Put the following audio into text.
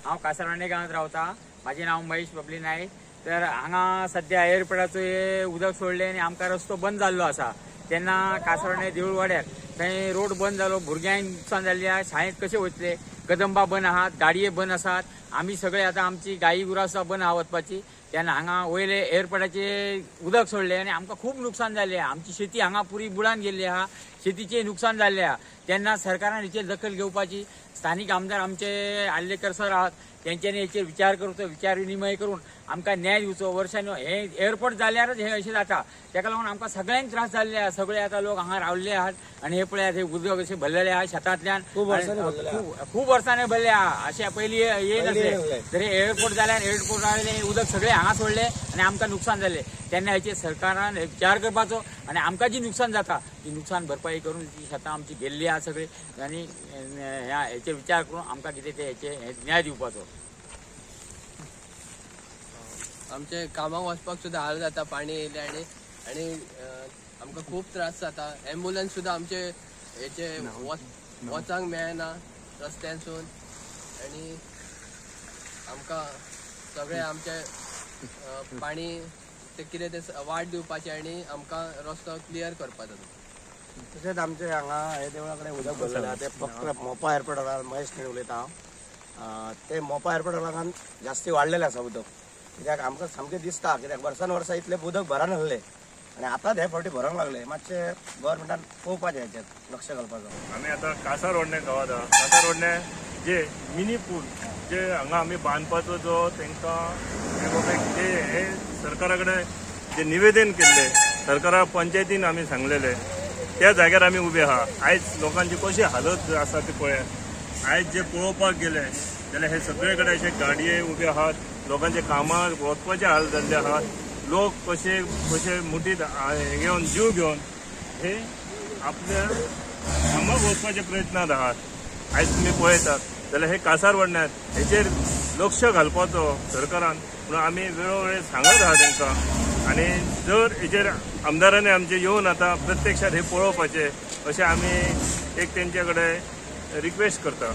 हांव कासारवांडे गांवांत रावता। माझे नाव महेश बबली नायक। तर हांगा सध्या एअरपोर्टाचो उदक सोडले आनी आमकां रस्तो बंद जाल्लो आसा। तेन्ना कासारवांडे देऊळ वाड्यार थंय रोड बंद जालो, भुरग्यांक नुकसान जाल्लें आसा, शाळेंत कशे वयतले, कदंबा बंद आहात, गाडये बंद आसात, आमी सगळे आतां आमची गायी गुरां सुद्दां बंद आहा वचपाची। तेन्ना हांगा वयले एअरपोर्टाचे उदक सोडले आनी आमकां खूब नुकसान जाल्लें आहा। आमची शेती हांगा पुरी बुडान गेल्ली आहा, शेतीचे नुकसान जाल्लें आहा। तेन्ना सरकारान हेचेर दखल घेवपाची। स्थानिक आमदार आमचे आल्लेकर सर आहात, तेंच्यांनी हेचेर विचार करचो, विचार विनिमय करून आमकां न्याय दिवचो। वर्षांनी हे एअरपोर्ट जाल्यारच हे अशें जाता, तेका लागून आमकां सगळ्यांक त्रास जाल्ले आहा। सगळे आतां लोक हांगा रावल्ले आहात आनी हे पळयात, हे उदक अशें भरलेले आहा शेतांतल्यान, खूब वर्सांनी भरले आहा। अशें पयलीं येयनासलें, तर हे एअरपोर्ट जाल्यार एअरपोर्टावयले उदक सगळे हांगा सोडले आनी आमकां नुकसान जालें। तेन्ना हेचेर सरकारान विचार करपाचो आनी आमकां जी नुकसान जाता ती नुकसान भरपाई करून ती शेतां आमची गेल्ली आहा सगळी, आनी हेचेर विचार करून आमकां कितें ते हेचे न्याय दिवपाचो। आमचे कामाक वचपाक सुद्दां हाल जाता पाणी येयले आनी आमकां खूब त्रास जाता। एम्ब्युलन्स सुद्दां आमचे हेचे वचांक मेळना रस्त्यानसून, आनी आमकां सगळे आमचे पाणी ते कितें ते वाट दिवपाचे आनी आमकां रस्तो क्लियर करपाचो। तशेंच आमचे हांगा हे देवळा कडेन उदक भरलेलें आहा, ते फक्त मोपा एअरपोर्टार महेश न्हय उलयता हांव। ते मोपा एअरपोर्टा लागून जास्ती वाडलेलें आसा उदक, कित्याक आमकां सामकें दिसता, कित्याक वर्सां इतलें उदक भरना नासलें आनी आतां हे फावटी भरोंक लागले। मातशें गव्हर्मेंटान पळोवपाचें हेचेर लक्ष घालपाचो। आमी आतां कासारवांडे गांवांत आहा। कासारवांडे जे मिनी पूल जे हांगा आमी बांदपाचो जो तांकां हे सरकारा कडेन जे निवेदन केल्ले, सरकारा पंचायतीन आमी सांगलेले, त्या जाग्यार आमी उबे आहा। आयज लोकांची कशी हालत आसा ती पळयात। आयज जे पळोवपाक गेले जाल्यार हे सगळे कडेन अशे गाडये उबे आहात, लोकांचे कामाक वचपाचे हाल जाल्ले आहात। लोक कशे मुठीत घेवन जीव घेवन हे आपल्या कामाक वचपाचे प्रयत्नात आहात। आयज तुमी पळयतात जाल्यार हे कासारवांड्यात हेचेर लक्ष घालपाचो सरकारान म्हणून आमी वेळोवेळी सांगत आहा तांकां। आनी जर हेचेर आमदारांनी आमचे येवन आतां प्रत्यक्षात हे पळोवपाचे अशें आमी एक तेंचे कडेन रिक्वेस्ट करता।